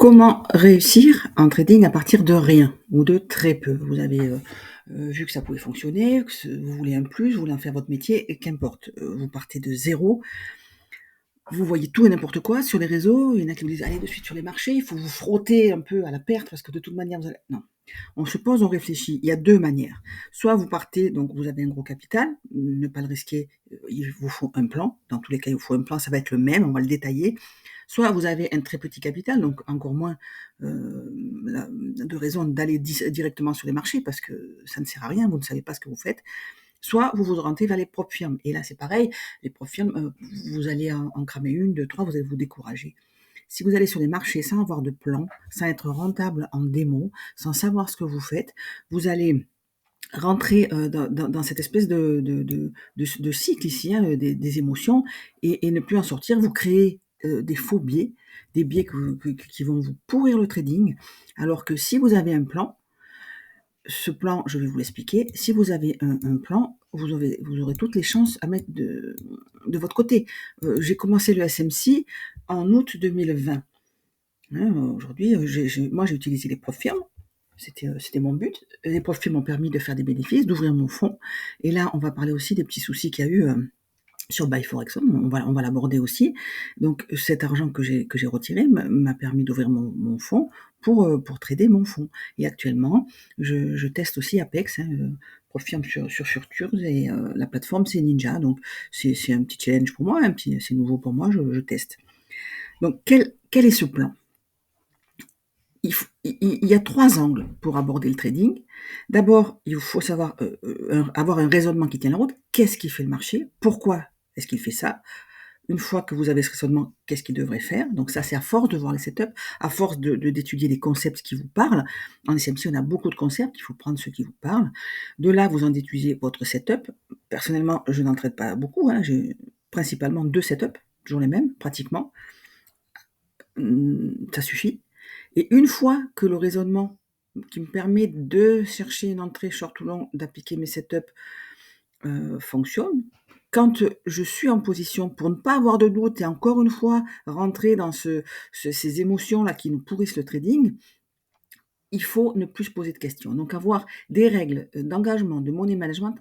Comment réussir en trading à partir de rien ou de très peu? Vous avez, vu que ça pouvait fonctionner, vous voulez un plus, vous voulez en faire votre métier et qu'importe, vous partez de zéro, vous voyez tout et n'importe quoi sur les réseaux, il y en a qui vous disent: «Allez de suite sur les marchés, il faut vous frotter un peu à la perte parce que de toute manière vous allez» non. On se pose, on réfléchit. Il y a 2 manières. Soit vous partez, donc vous avez un gros capital, ne pas le risquer, il vous faut un plan. Dans tous les cas, il vous faut un plan, ça va être le même, on va le détailler. Soit vous avez un très petit capital, donc encore moins, de raison d'aller directement sur les marchés parce que ça ne sert à rien, vous ne savez pas ce que vous faites. Soit vous vous orientez vers les propres firmes et là, c'est pareil, les propres firmes, vous allez en cramer 1, 2, 3, vous allez vous décourager. Si vous allez sur les marchés sans avoir de plan, sans être rentable en démo, sans savoir ce que vous faites, vous allez rentrer, dans cette espèce de cycle ici, hein, des émotions et ne plus en sortir. Vous créez, des faux biais, des biais qui vont vous pourrir le trading, alors que si vous avez un plan, ce plan, je vais vous l'expliquer. Si vous avez un plan, vous aurez toutes les chances à mettre de votre côté. J'ai commencé le SMC en août 2020. Hein, aujourd'hui, moi, j'ai utilisé les profs firmes. C'était mon but. Les profs firmes m'ont permis de faire des bénéfices, d'ouvrir mon fonds. Et là, on va parler aussi des petits soucis qu'il y a eu sur Buy Forex. On va l'aborder aussi. Donc, cet argent que j'ai retiré m'a permis d'ouvrir mon fonds pour trader mon fonds. Et actuellement, je teste aussi Apex, hein, Profirme sur Futures et la plateforme c'est Ninja. Donc, c'est un petit challenge pour moi, c'est nouveau pour moi, je teste. Donc, quel est ce plan? Il y a 3 angles pour aborder le trading. D'abord, il faut savoir, avoir un raisonnement qui tient la route. Qu'est-ce qui fait le marché? Pourquoi est-ce qu'il fait ça? Une fois que vous avez ce raisonnement, qu'est-ce qu'il devrait faire? Donc ça, c'est à force de voir les setups, à force d'étudier les concepts qui vous parlent. En SMC, on a beaucoup de concepts, il faut prendre ceux qui vous parlent. De là, vous en déduisez votre setup. Personnellement, je n'en traite pas beaucoup, hein, j'ai principalement 2 setups, toujours les mêmes, pratiquement. Ça suffit. Et une fois que le raisonnement qui me permet de chercher une entrée short ou long, d'appliquer mes setups, fonctionne, quand je suis en position pour ne pas avoir de doute et encore une fois rentrer dans ces émotions-là qui nous pourrissent le trading, il faut ne plus se poser de questions. Donc avoir des règles, d'engagement, de money management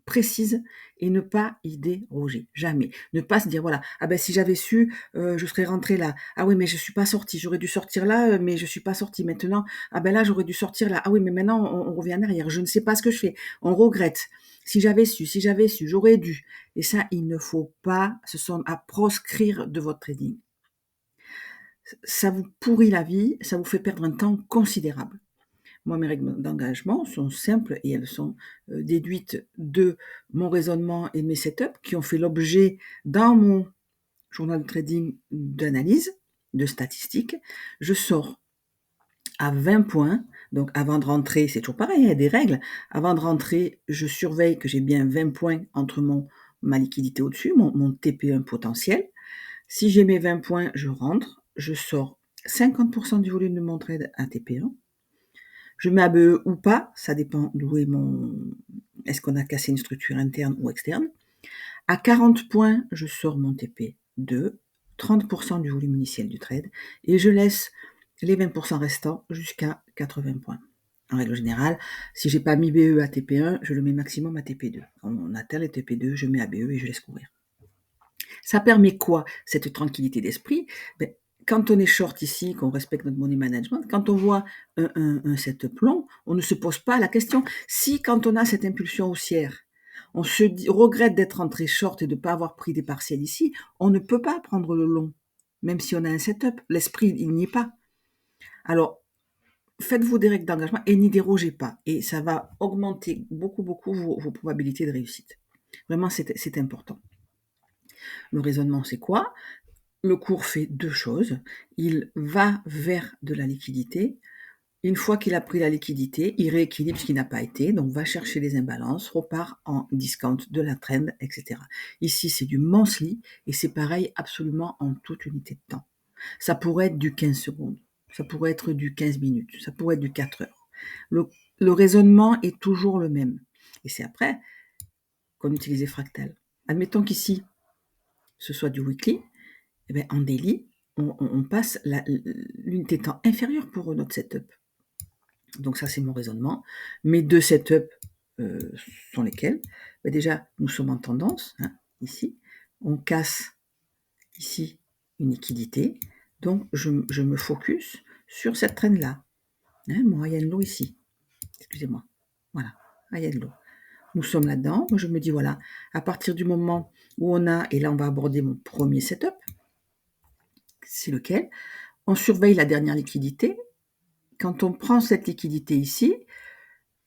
précise et ne pas y déroger, jamais. Ne pas se dire voilà, ah ben si j'avais su, je serais rentré là. Ah oui, mais je suis pas sorti. J'aurais dû sortir là, mais je suis pas sorti. Maintenant, ah ben là j'aurais dû sortir là. Ah oui, mais maintenant on revient en arrière. Je ne sais pas ce que je fais. On regrette. Si j'avais su, j'aurais dû. Et ça, il ne faut pas se sont à proscrire de votre trading. Ça vous pourrit la vie, ça vous fait perdre un temps considérable. Moi, mes règles d'engagement sont simples et elles sont déduites de mon raisonnement et de mes setups qui ont fait l'objet dans mon journal de trading d'analyse, de statistiques. Je sors à 20 points. Donc, avant de rentrer, c'est toujours pareil, il y a des règles. Avant de rentrer, je surveille que j'ai bien 20 points entre ma liquidité au-dessus, mon TP1 potentiel. Si j'ai mes 20 points, je rentre. Je sors 50% du volume de mon trade à TP1. Je mets ABE ou pas, ça dépend d'où est est-ce qu'on a cassé une structure interne ou externe. À 40 points, je sors mon TP2, 30% du volume initial du trade, et je laisse les 20% restants jusqu'à 80 points. En règle générale, si j'ai pas mis BE à TP1, je le mets maximum à TP2. On atteint les TP2, je mets ABE et je laisse courir. Ça permet quoi, cette tranquillité d'esprit? Quand on est short ici, qu'on respecte notre money management, quand on voit un setup long, on ne se pose pas la question. Si quand on a cette impulsion haussière, on regrette d'être entré short et de ne pas avoir pris des partiels ici, on ne peut pas prendre le long, même si on a un setup. L'esprit, il n'y est pas. Alors, faites-vous des règles d'engagement et n'y dérogez pas. Et ça va augmenter beaucoup, beaucoup vos probabilités de réussite. Vraiment, c'est important. Le raisonnement, c'est quoi? Le cours fait 2 choses. Il va vers de la liquidité. Une fois qu'il a pris la liquidité, il rééquilibre ce qui n'a pas été, donc va chercher les imbalances, repart en discount de la trend, etc. Ici, c'est du monthly et c'est pareil absolument en toute unité de temps. Ça pourrait être du 15 secondes, ça pourrait être du 15 minutes, ça pourrait être du 4 heures. Le raisonnement est toujours le même. Et c'est après qu'on utilise les fractales. Admettons qu'ici, ce soit du weekly, en daily, on passe l'unité de temps inférieure pour notre setup. Donc ça, c'est mon raisonnement. Mes 2 setups sont lesquels? Déjà, nous sommes en tendance, ici. On casse ici une liquidité. Donc, je me focus sur cette trend-là. Mon high and low ici. Excusez-moi. Voilà, high and low. Nous sommes là-dedans. Moi, je me dis, voilà, à partir du moment où on a, et là, on va aborder mon premier setup, c'est lequel? On surveille la dernière liquidité. Quand on prend cette liquidité ici,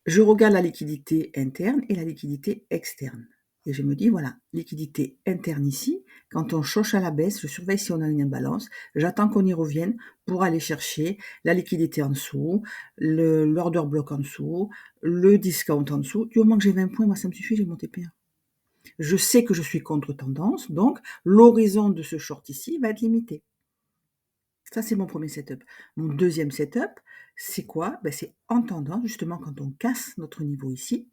je regarde la liquidité interne et la liquidité externe. Et je me dis, voilà, liquidité interne ici, quand on choche à la baisse, je surveille si on a une imbalance, j'attends qu'on y revienne pour aller chercher la liquidité en dessous, l'order block en dessous, le discount en dessous. Du moment que j'ai 20 points, moi ça me suffit, j'ai mon TP1. Je sais que je suis contre tendance, donc l'horizon de ce short ici va être limité. Ça, c'est mon premier setup. Mon deuxième setup, c'est quoi? C'est en tendance, justement, quand on casse notre niveau ici,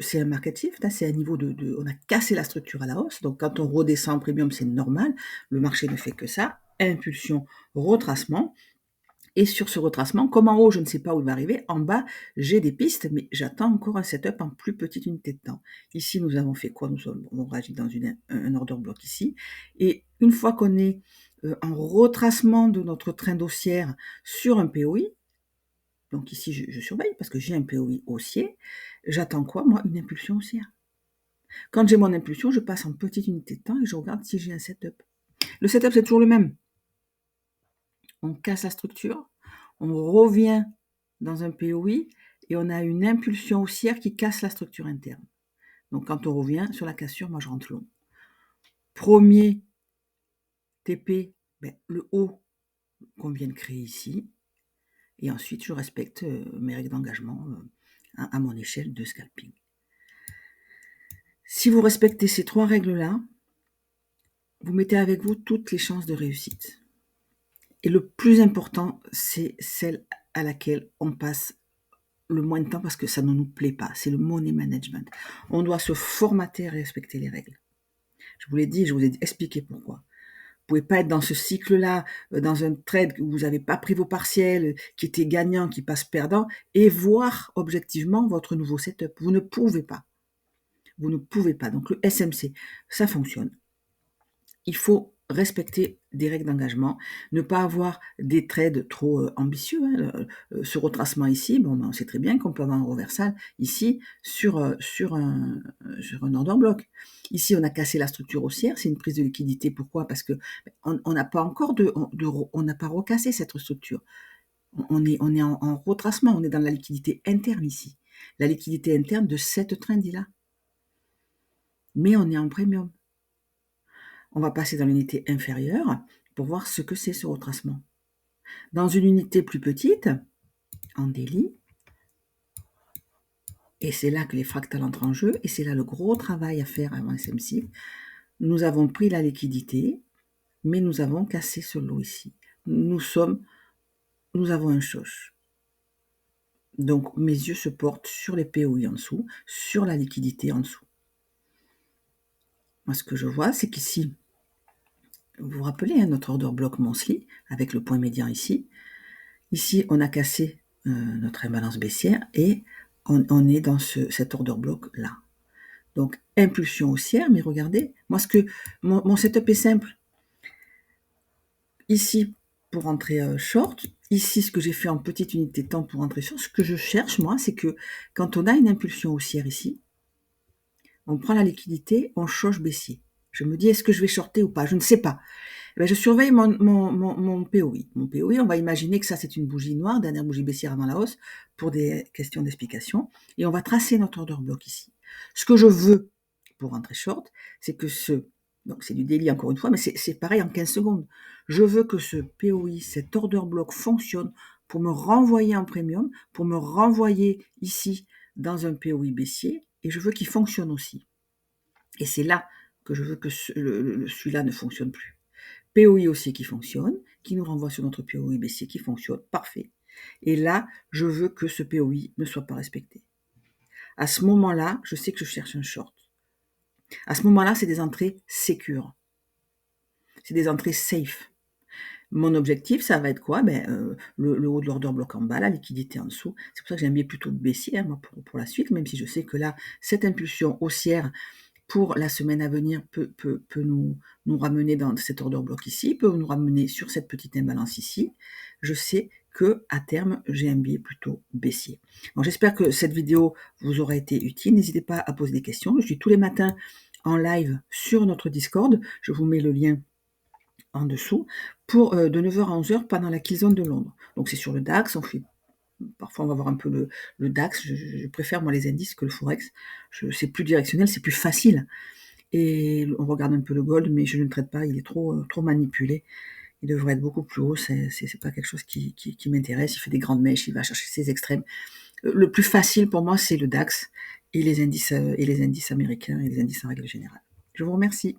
c'est un market shift, c'est un niveau on a cassé la structure à la hausse, donc quand on redescend en premium, c'est normal, le marché ne fait que ça, impulsion, retracement, et sur ce retracement, comme en haut, je ne sais pas où il va arriver, en bas, j'ai des pistes, mais j'attends encore un setup en plus petite unité de temps. Ici, nous avons fait quoi? On réagit dans un order block ici, et une fois qu'on est en retracement de notre trend haussière sur un POI, donc ici, je surveille parce que j'ai un POI haussier. J'attends quoi? Moi, une impulsion haussière. Quand j'ai mon impulsion, je passe en petite unité de temps et je regarde si j'ai un setup. Le setup, c'est toujours le même. On casse la structure, on revient dans un POI et on a une impulsion haussière qui casse la structure interne. Donc, quand on revient sur la cassure, moi, je rentre long. Premier TP, le haut qu'on vient de créer ici. Et ensuite, je respecte mes règles d'engagement à mon échelle de scalping. Si vous respectez ces 3 règles-là, vous mettez avec vous toutes les chances de réussite. Et le plus important, c'est celle à laquelle on passe le moins de temps parce que ça ne nous plaît pas. C'est le money management. On doit se formater à respecter les règles. Je vous l'ai dit, je vous ai expliqué pourquoi. Vous pouvez pas être dans ce cycle-là, dans un trade où vous n'avez pas pris vos partiels, qui était gagnant, qui passe perdant, et voir objectivement votre nouveau setup. Vous ne pouvez pas. Vous ne pouvez pas. Donc le SMC, ça fonctionne. Il faut respecter des règles d'engagement, ne pas avoir des trades trop ambitieux. Ce retracement ici, on sait très bien qu'on peut avoir un reversal ici sur un order block. Ici, on a cassé la structure haussière, c'est une prise de liquidité. Pourquoi? Parce que on n'a pas encore on n'a pas recassé cette structure. On est en retracement, on est dans la liquidité interne ici. La liquidité interne de cette trend-là. Mais on est en premium. On va passer dans l'unité inférieure pour voir ce que c'est ce retracement. Dans une unité plus petite, en daily, et c'est là que les fractales entrent en jeu, et c'est là le gros travail à faire avant SMC, nous avons pris la liquidité, mais nous avons cassé ce lot ici. Nous avons un choche. Donc mes yeux se portent sur les POI en dessous, sur la liquidité en dessous. Moi, ce que je vois, c'est qu'ici, vous vous rappelez, notre order block monthly, avec le point médian ici. Ici, on a cassé notre imbalance baissière et on est dans cet order block là. Donc, impulsion haussière, mais regardez, moi, mon setup est simple. Ici, pour entrer short, ici, ce que j'ai fait en petite unité de temps pour entrer short, ce que je cherche, moi, c'est que quand on a une impulsion haussière ici, on prend la liquidité, on choche baissier. Je me dis, est-ce que je vais shorter ou pas? Je ne sais pas. Je surveille mon POI. Mon POI, on va imaginer que ça, c'est une bougie noire, dernière bougie baissière avant la hausse, pour des questions d'explication. Et on va tracer notre order block ici. Ce que je veux pour rentrer short, c'est que donc c'est du daily encore une fois, mais c'est pareil en 15 secondes. Je veux que ce POI, cet order block fonctionne pour me renvoyer en premium, pour me renvoyer ici dans un POI baissier, et je veux qu'il fonctionne aussi. Et c'est là que je veux que celui-là ne fonctionne plus. POI aussi qui fonctionne, qui nous renvoie sur notre POI baissier qui fonctionne, parfait. Et là, je veux que ce POI ne soit pas respecté. À ce moment-là, je sais que je cherche un short. À ce moment-là, c'est des entrées sécures. C'est des entrées safe. Mon objectif, ça va être quoi? Le haut de l'order bloc en bas, la liquidité en dessous. C'est pour ça que j'aime bien plutôt baissier, hein, moi, pour la suite, même si je sais que là, cette impulsion haussière pour la semaine à venir peut nous ramener dans cet order block ici, peut nous ramener sur cette petite imbalance ici. Je sais qu'à terme, j'ai un biais plutôt baissier. Donc j'espère que cette vidéo vous aura été utile. N'hésitez pas à poser des questions. Je suis tous les matins en live sur notre Discord. Je vous mets le lien en dessous, pour de 9h à 11h pendant la Killzone de Londres. Donc c'est sur le DAX, parfois on va voir un peu le DAX, je préfère moi les indices que le Forex, c'est plus directionnel, c'est plus facile. Et on regarde un peu le gold, mais je ne le traite pas, il est trop manipulé. Il devrait être beaucoup plus haut, c'est pas quelque chose qui m'intéresse. Il fait des grandes mèches, il va chercher ses extrêmes. Le plus facile pour moi, c'est le DAX et les indices américains et les indices en règle générale. Je vous remercie.